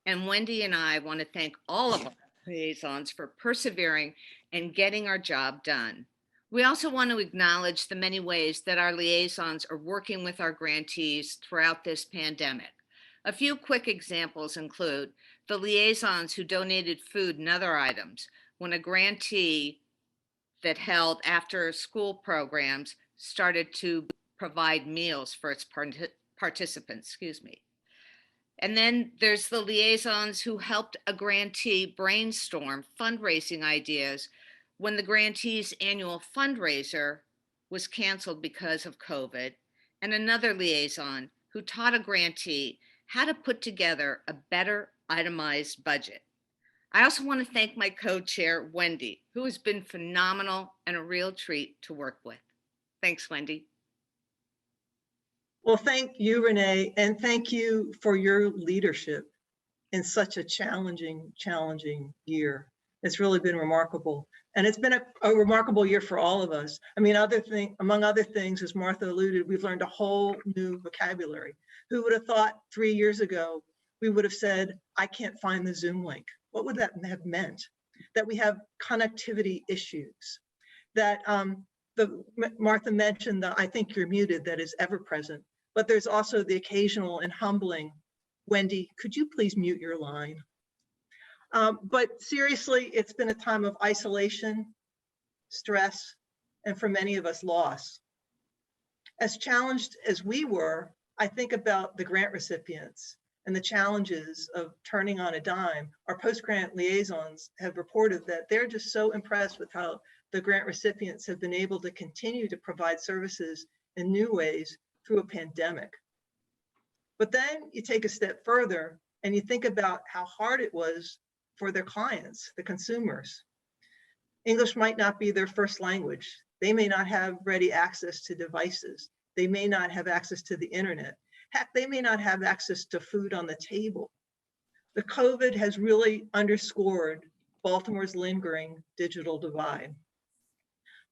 And Wendy and I want to thank all of our liaisons for persevering and getting our job done. We also want to acknowledge the many ways that our liaisons are working with our grantees throughout this pandemic. A few quick examples include the liaisons who donated food and other items when a grantee that held after school programs started to provide meals for its participants, excuse me. And then there's the liaisons who helped a grantee brainstorm fundraising ideas when the grantee's annual fundraiser was canceled because of COVID, and another liaison who taught a grantee how to put together a better itemized budget. I also want to thank my co-chair, Wendy, who has been phenomenal and a real treat to work with. Thanks, Wendy. Well, thank you, Renee, and thank you for your leadership in such a challenging year. It's really been remarkable. And it's been a remarkable year for all of us. I mean, among other things, as Martha alluded, we've learned a whole new vocabulary. Who would have thought 3 years ago, we would have said, I can't find the Zoom link. What would that have meant? That we have connectivity issues, that Martha mentioned that I think you're muted, that is ever present, but there's also the occasional and humbling, Wendy, could you please mute your line? But seriously, it's been a time of isolation, stress, and for many of us, loss. As challenged as we were, I think about the grant recipients and the challenges of turning on a dime. Our post-grant liaisons have reported that they're just so impressed with how the grant recipients have been able to continue to provide services in new ways through a pandemic. But then you take a step further and you think about how hard it was for their clients, the consumers. English might not be their first language. They may not have ready access to devices. They may not have access to the internet. Heck, they may not have access to food on the table. The COVID has really underscored Baltimore's lingering digital divide.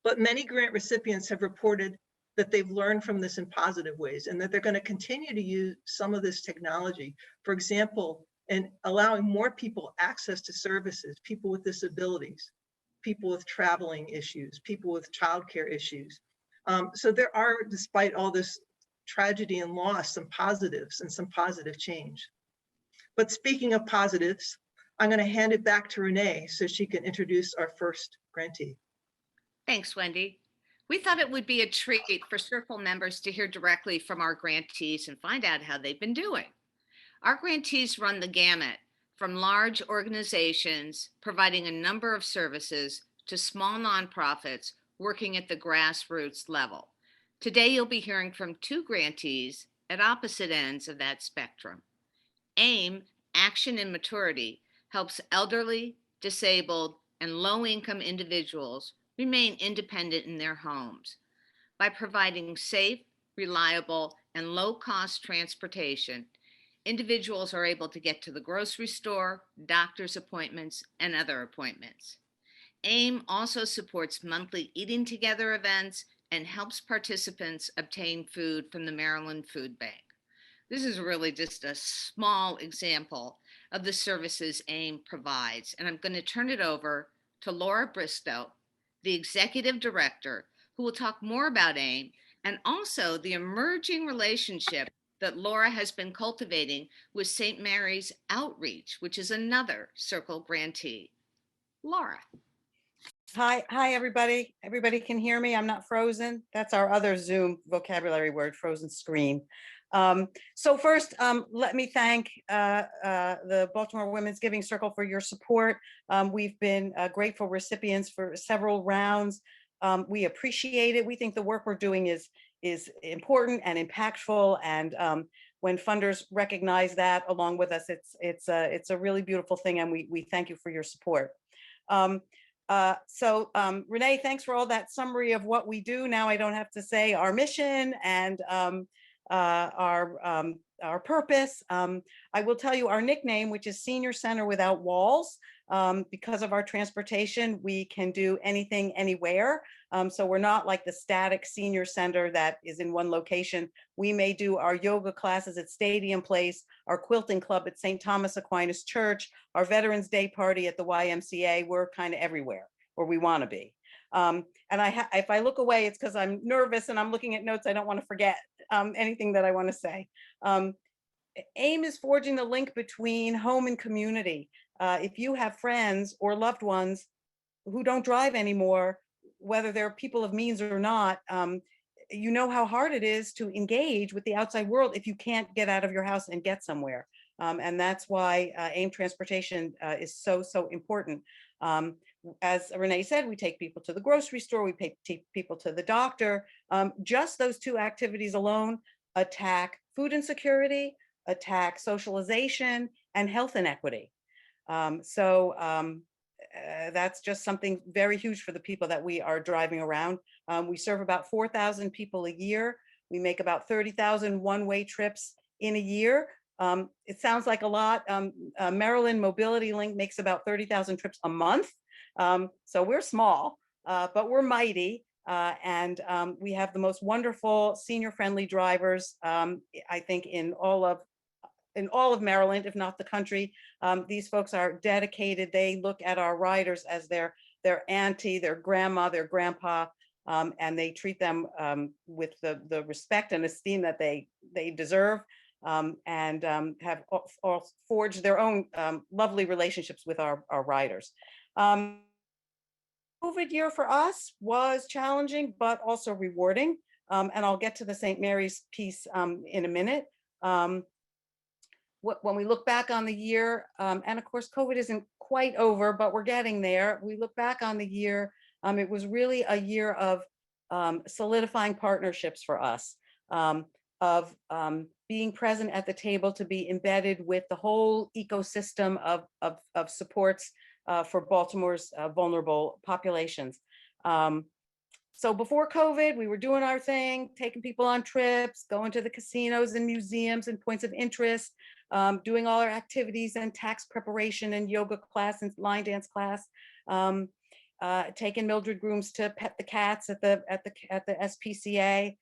But many grant recipients have reported that they've learned from this in positive ways and that they're going to continue to use some of this technology. For example, in allowing more people access to services, people with disabilities, people with traveling issues, people with childcare issues. So there are, despite all this tragedy and loss, some positives and some positive change. But speaking of positives, I'm going to hand it back to Renee so she can introduce our first grantee. Thanks, Wendy. We thought it would be a treat for Circle members to hear directly from our grantees and find out how they've been doing. Our grantees run the gamut from large organizations providing a number of services to small nonprofits working at the grassroots level. Today, you'll be hearing from two grantees at opposite ends of that spectrum. AIM, Action and Maturity, helps elderly, disabled, and low-income individuals remain independent in their homes by providing safe, reliable, and low-cost transportation. Individuals are able to get to the grocery store, doctor's appointments, and other appointments. AIM also supports monthly eating together events and helps participants obtain food from the Maryland Food Bank. This is really just a small example of the services AIM provides, and I'm going to turn it over to Laura Bristow, the Executive Director, who will talk more about AIM and also the emerging relationship that Laura has been cultivating with St. Mary's Outreach, which is another Circle grantee. Laura. Hi, everybody. Everybody can hear me? I'm not frozen. That's our other Zoom vocabulary word, frozen screen. So first, let me thank the Baltimore Women's Giving Circle for your support. We've been grateful recipients for several rounds. We appreciate it. We think the work we're doing is important and impactful, and when funders recognize that along with us, it's a really beautiful thing, and we thank you for your support. Renee, thanks for all that summary of what we do. Now I don't have to say our mission and our purpose. I will tell you our nickname, which is Senior Center Without Walls. Because of our transportation, we can do anything, anywhere. So we're not like the static senior center that is in one location. We may do our yoga classes at Stadium Place, our quilting club at St. Thomas Aquinas Church, our Veterans Day party at the YMCA. We're kind of everywhere where we want to be. And if I look away, it's because I'm nervous and I'm looking at notes. I don't want to forget anything that I want to say. AIM is forging the link between home and community. If you have friends or loved ones who don't drive anymore, whether they're people of means or not, you know how hard it is to engage with the outside world if you can't get out of your house and get somewhere. And that's why AIM transportation is so important. As Renee said, we take people to the grocery store, we take people to the doctor. Just those two activities alone attack food insecurity, attack socialization, and health inequity. That's just something very huge for the people that we are driving around. We serve about 4,000 people a year. We make about 30,000 one-way trips in a year. It sounds like a lot. Maryland Mobility Link makes about 30,000 trips a month. So we're small, but we're mighty. And we have the most wonderful senior-friendly drivers, I think, in all of Maryland, if not the country. These folks are dedicated. They look at our riders as their auntie, their grandma, their grandpa, and they treat them with the respect and esteem that they deserve, and have all forged their own lovely relationships with our riders. COVID year for us was challenging, but also rewarding. And I'll get to the St. Mary's piece in a minute. When we look back on the year, and of course, COVID isn't quite over, but we're getting there. We look back on the year, it was really a year of solidifying partnerships for us, of being present at the table to be embedded with the whole ecosystem of supports for Baltimore's vulnerable populations. So before COVID, we were doing our thing, taking people on trips, going to the casinos and museums and points of interest, doing all our activities and tax preparation and yoga class and line dance class, taking Mildred grooms to pet the cats at the SPCA.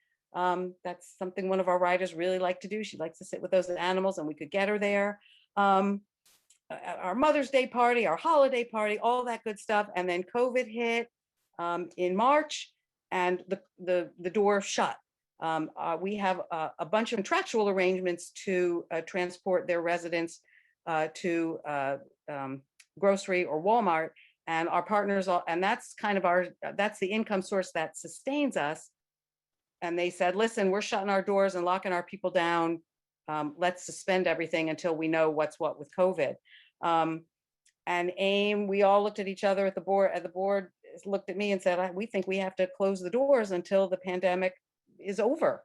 That's something one of our riders really like to do. She likes to sit with those animals, and we could get her there. Our Mother's Day party, our holiday party, all that good stuff. And then COVID hit in March, and the door shut. We have a bunch of contractual arrangements to transport their residents to grocery or Walmart, and our partners, and that's kind of that's the income source that sustains us. And they said, listen, we're shutting our doors and locking our people down. Let's suspend everything until we know what's what with COVID. And AIM, we all looked at each other at the board. The board looked at me and said, we think we have to close the doors until the pandemic is over.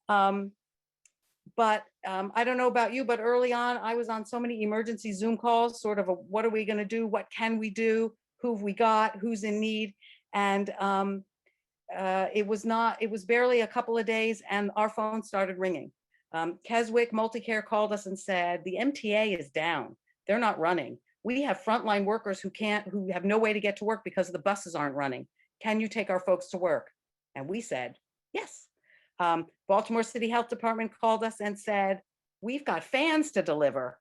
But I don't know about you, but early on, I was on so many emergency Zoom calls, sort of what are we going to do? What can we do? Who have we got? Who's in need? And it was barely a couple of days, and our phone started ringing. Keswick Multicare called us and said, the MTA is down. They're not running. We have frontline workers who have no way to get to work because the buses aren't running. Can you take our folks to work? And we said, yes. Baltimore City Health Department called us and said, we've got fans to deliver.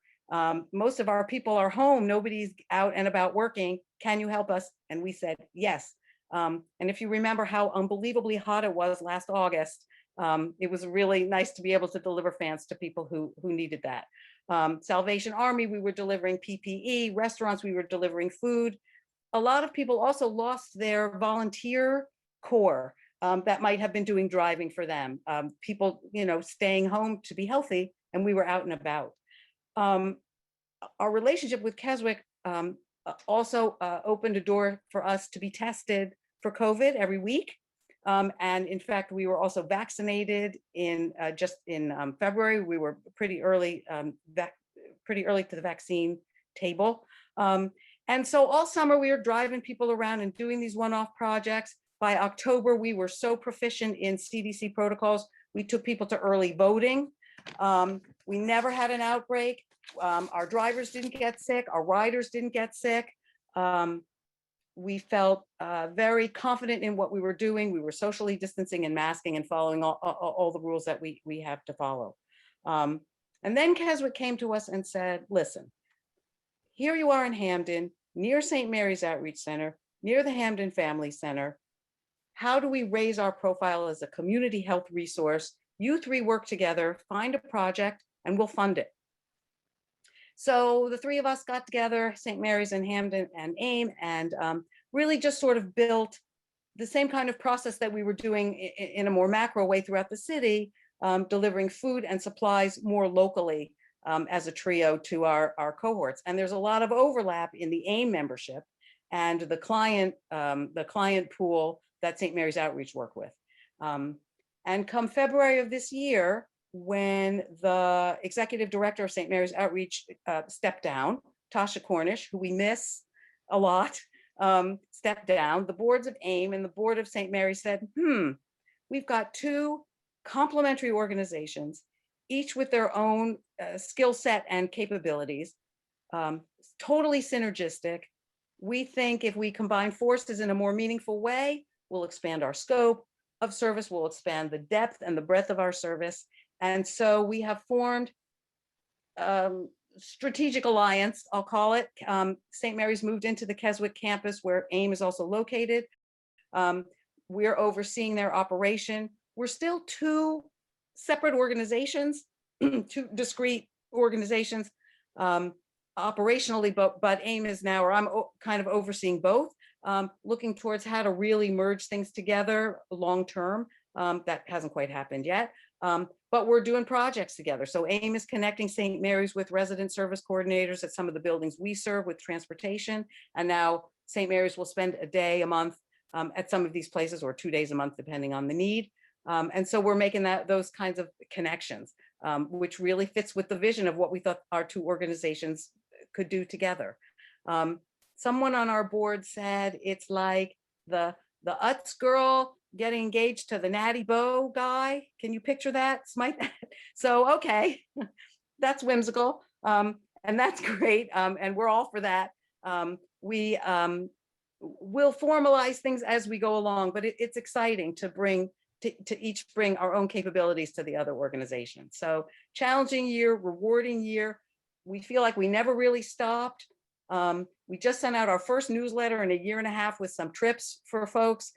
Most of our people are home. Nobody's out and about working. Can you help us? And we said, yes. And if you remember how unbelievably hot it was last August, it was really nice to be able to deliver fans to people who needed that. Salvation Army, we were delivering PPE. Restaurants, we were delivering food. A lot of people also lost their volunteer corps that might have been doing driving for them. People, staying home to be healthy, and we were out and about. Our relationship with Keswick also opened a door for us to be tested for COVID every week. And in fact, we were also vaccinated just in February. We were pretty early to the vaccine table. And so all summer we were driving people around and doing these one-off projects. By October, we were so proficient in CDC protocols, We took people to early voting. We never had an outbreak. Our drivers didn't get sick. Our riders didn't get sick. We felt very confident in what we were doing. We were socially distancing and masking and following all the rules that we have to follow. And then Keswick came to us and said, listen, here you are in Hamden, near St. Mary's Outreach Center, near the Hamden Family Center. How do we raise our profile as a community health resource? You three work together, find a project, and we'll fund it. So the three of us got together, St. Mary's and Hamden and AIM, and really just sort of built the same kind of process that we were doing in a more macro way throughout the city, delivering food and supplies more locally as a trio to our cohorts. And there's a lot of overlap in the AIM membership and the client pool that St. Mary's Outreach work with. And come February of this year, when the executive director of St. Mary's Outreach stepped down, Tasha Cornish, who we miss a lot, stepped down, the boards of AIM and the board of St. Mary's said, we've got two complementary organizations, each with their own skill set and capabilities, totally synergistic. We think if we combine forces in a more meaningful way, we'll expand our scope of service, we'll expand the depth and the breadth of our service. And so we have formed strategic alliance, I'll call it. St. Mary's moved into the Keswick campus where AIM is also located. We're overseeing their operation. We're still two separate organizations, two discrete organizations operationally, but AIM is now, or I'm kind of overseeing both, looking towards how to really merge things together long-term. That hasn't quite happened yet. But we're doing projects together. So AIM is connecting St. Mary's with resident service coordinators at some of the buildings we serve with transportation. And now St. Mary's will spend a day a month at some of these places, or 2 days a month, depending on the need. And so we're making those kinds of connections, which really fits with the vision of what we thought our two organizations could do together. Someone on our board said it's like the Utz girl getting engaged to the Natty Bow guy. Can you picture that? Smite that. So, okay, that's whimsical. And that's great. And we're all for that. We will formalize things as we go along, but it's exciting to each bring our own capabilities to the other organization. So challenging year, rewarding year. We feel like we never really stopped. We just sent out our first newsletter in a year and a half with some trips for folks.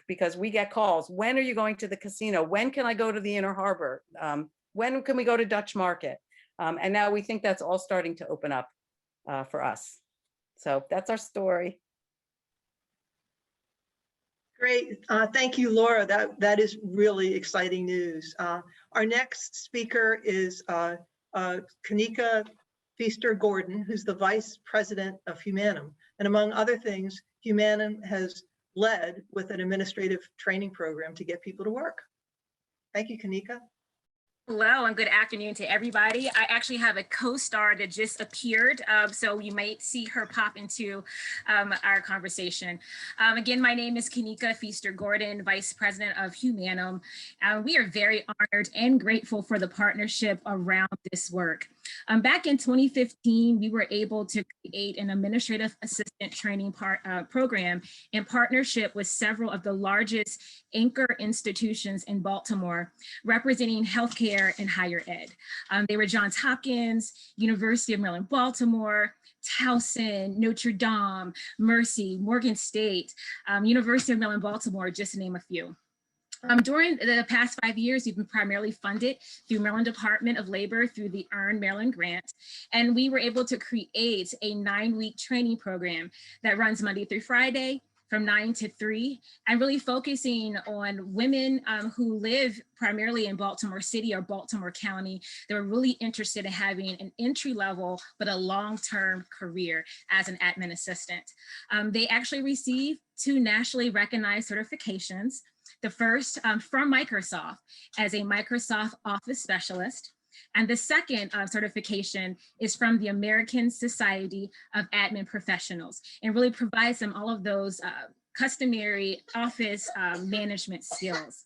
Because we get calls. When are you going to the casino? When can I go to the Inner Harbor? When can we go to Dutch Market? And now we think that's all starting to open up for us. So that's our story. Great. Thank you, Laura. That is really exciting news. Our next speaker is Kanika Feaster-Gordon, who's the Vice President of Humanim. And among other things, Humanim has led with an administrative training program to get people to work. Thank you, Kanika. Hello and good afternoon to everybody. I actually have a co-star that just appeared, so you might see her pop into our conversation. Again, my name is Kanika Feaster-Gordon, Vice President of Humanim. We are very honored and grateful for the partnership around this work. Back in 2015, we were able to create an administrative assistant training program in partnership with several of the largest anchor institutions in Baltimore, representing healthcare and higher ed. They were Johns Hopkins, University of Maryland, Baltimore, Towson, Notre Dame, Mercy, Morgan State, University of Maryland, Baltimore, just to name a few. During the past 5 years, we've been primarily funded through Maryland Department of Labor through the Earn Maryland Grant. And we were able to create a 9-week training program that runs Monday through Friday from 9 to 3, and really focusing on women who live primarily in Baltimore City or Baltimore County. They were really interested in having an entry level, but a long-term career as an admin assistant. They actually received 2 nationally recognized certifications. The first from Microsoft as a Microsoft Office Specialist. And the second certification is from the American Society of Admin Professionals, and really provides them all of those customary office management skills.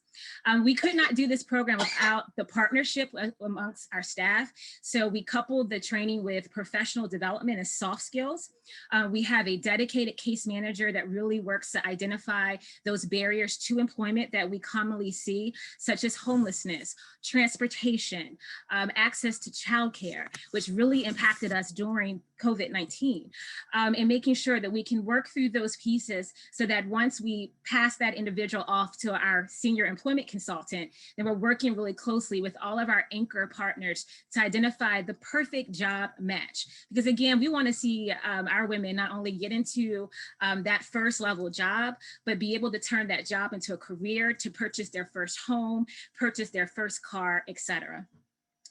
We could not do this program without the partnership amongst our staff. So we coupled the training with professional development and soft skills. We have a dedicated case manager that really works to identify those barriers to employment that we commonly see, such as homelessness, transportation, access to childcare, which really impacted us during COVID-19, and making sure that we can work through those pieces so that once we pass that individual off to our senior employment consultant, then we're working really closely with all of our anchor partners to identify the perfect job match. Because again, we want to see our women not only get into that first level job, but be able to turn that job into a career, to purchase their first home, purchase their first car, etc.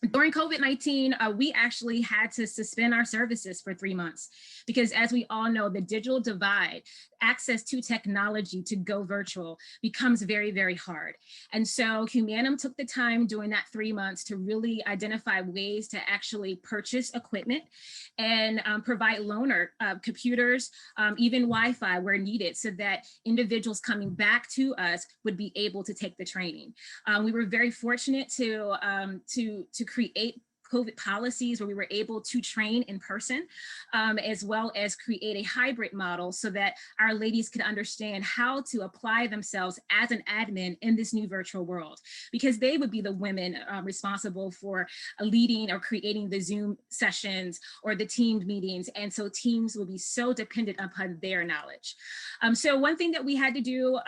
During COVID-19, we actually had to suspend our services for 3 months because, as we all know, the digital divide, access to technology to go virtual becomes very, very hard. And so Humanim took the time during that 3 months to really identify ways to actually purchase equipment and provide loaner computers, even Wi-Fi where needed, so that individuals coming back to us would be able to take the training. We were very fortunate to create COVID policies where we were able to train in person, as well as create a hybrid model so that our ladies could understand how to apply themselves as an admin in this new virtual world, because they would be the women responsible for leading or creating the Zoom sessions or the team meetings. And so teams will be so dependent upon their knowledge. So one thing that we had to do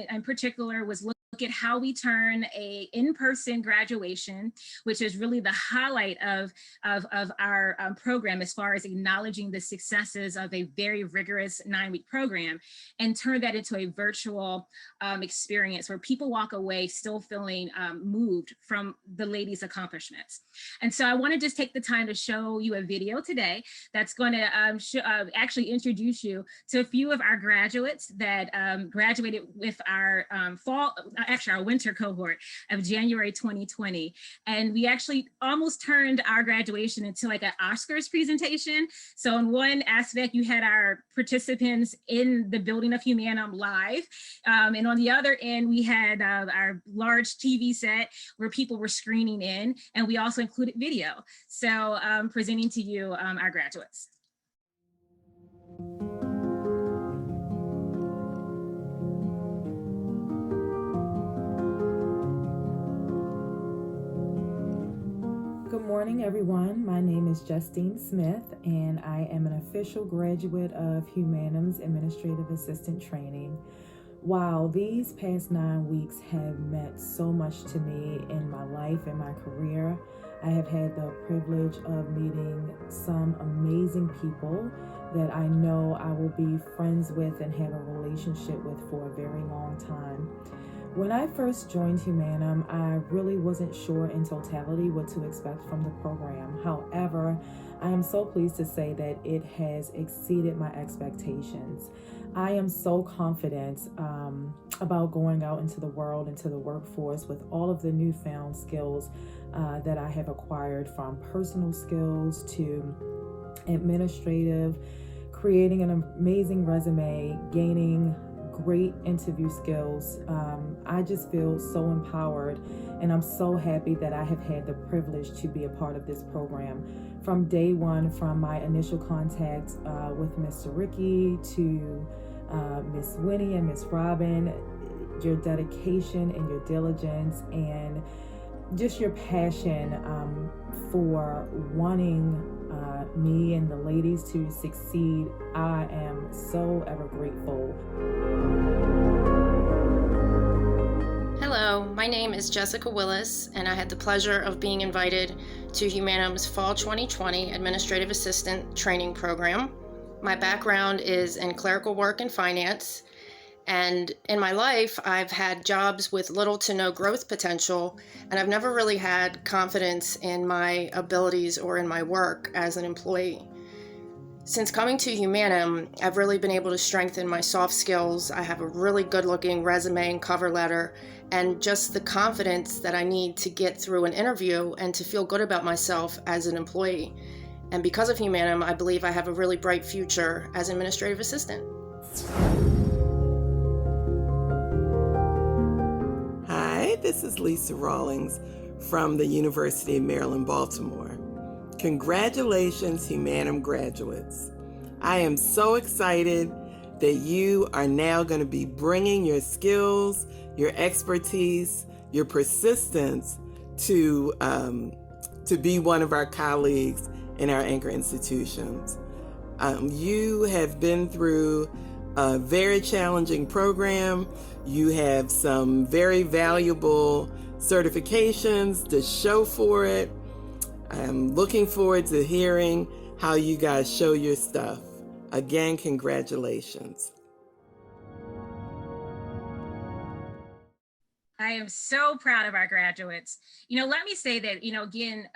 in particular was look at how we turn a in-person graduation, which is really the highlight of our program as far as acknowledging the successes of a very rigorous 9-week program, and turn that into a virtual experience where people walk away still feeling moved from the ladies' accomplishments. And so I want to just take the time to show you a video today that's going to actually introduce you to a few of our graduates that graduated with our our winter cohort of January 2020. And we actually almost turned our graduation into like an Oscars presentation. So in one aspect, you had our participants in the building of Humanim live. And on the other end, we had our large TV set where people were screening in, and we also included video. So presenting to you our graduates. Good morning, everyone. My name is Justine Smith, and I am an official graduate of Humanim's Administrative Assistant Training. Wow, these past 9 weeks have meant so much to me in my life and my career. I have had the privilege of meeting some amazing people that I know I will be friends with and have a relationship with for a very long time. When I first joined Humanim, I really wasn't sure in totality what to expect from the program. However, I am so pleased to say that it has exceeded my expectations. I am so confident about going out into the world, into the workforce with all of the newfound skills that I have acquired, from personal skills to administrative, creating an amazing resume, gaining great interview skills. I just feel so empowered, and I'm so happy that I have had the privilege to be a part of this program. From day one, from my initial contact with Mr. Ricky to Miss Winnie and Miss Robin, your dedication and your diligence and just your passion for wanting me and the ladies to succeed, I am so ever grateful. Hello, my name is Jessica Willis, and I had the pleasure of being invited to Humanim's Fall 2020 Administrative Assistant Training Program. My background is in clerical work and finance, and in my life, I've had jobs with little to no growth potential, and I've never really had confidence in my abilities or in my work as an employee. Since coming to Humanim, I've really been able to strengthen my soft skills. I have a really good-looking resume and cover letter, and just the confidence that I need to get through an interview and to feel good about myself as an employee. And because of Humanim, I believe I have a really bright future as an administrative assistant. Hi, this is Lisa Rawlings from the University of Maryland, Baltimore. Congratulations, Humanim graduates. I am so excited that you are now going to be bringing your skills, your expertise, your persistence to be one of our colleagues in our anchor institutions. You have been through a very challenging program. You have some very valuable certifications to show for it. I'm looking forward to hearing how you guys show your stuff. Again, congratulations. I am so proud of our graduates. Let me say that, again,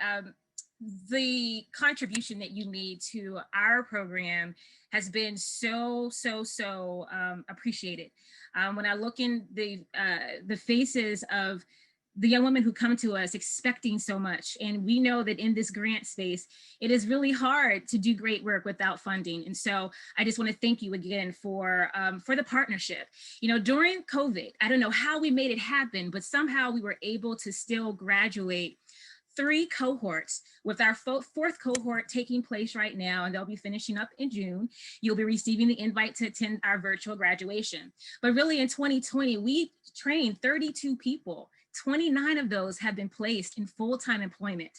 the contribution that you made to our program has been so appreciated. When I look in the faces of the young women who come to us expecting so much, and we know that in this grant space, it is really hard to do great work without funding. And so I just want to thank you again for the partnership. During COVID, I don't know how we made it happen, but somehow we were able to still graduate 3 cohorts, with our 4th cohort taking place right now, and they'll be finishing up in June. You'll be receiving the invite to attend our virtual graduation. But really in 2020, we trained 32 people. 29 of those have been placed in full-time employment.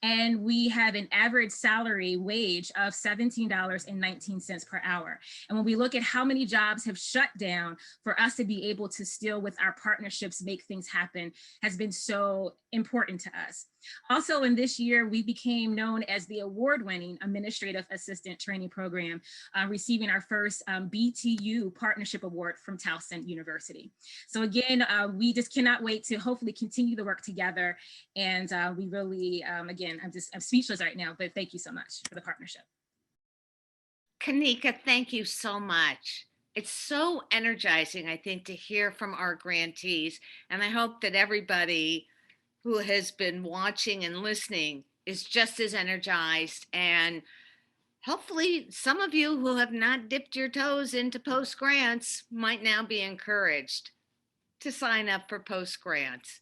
And we have an average salary wage of $17.19 per hour. And when we look at how many jobs have shut down, for us to be able to still, with our partnerships, make things happen has been so important to us. Also, in this year, we became known as the award-winning Administrative Assistant Training Program, receiving our first BTU Partnership Award from Towson University. So again, we just cannot wait to hopefully continue the work together. And we really, again, I'm speechless right now, but thank you so much for the partnership. Kanika, thank you so much. It's so energizing, I think, to hear from our grantees. And I hope that everybody who has been watching and listening is just as energized. And hopefully some of you who have not dipped your toes into post grants might now be encouraged to sign up for post grants.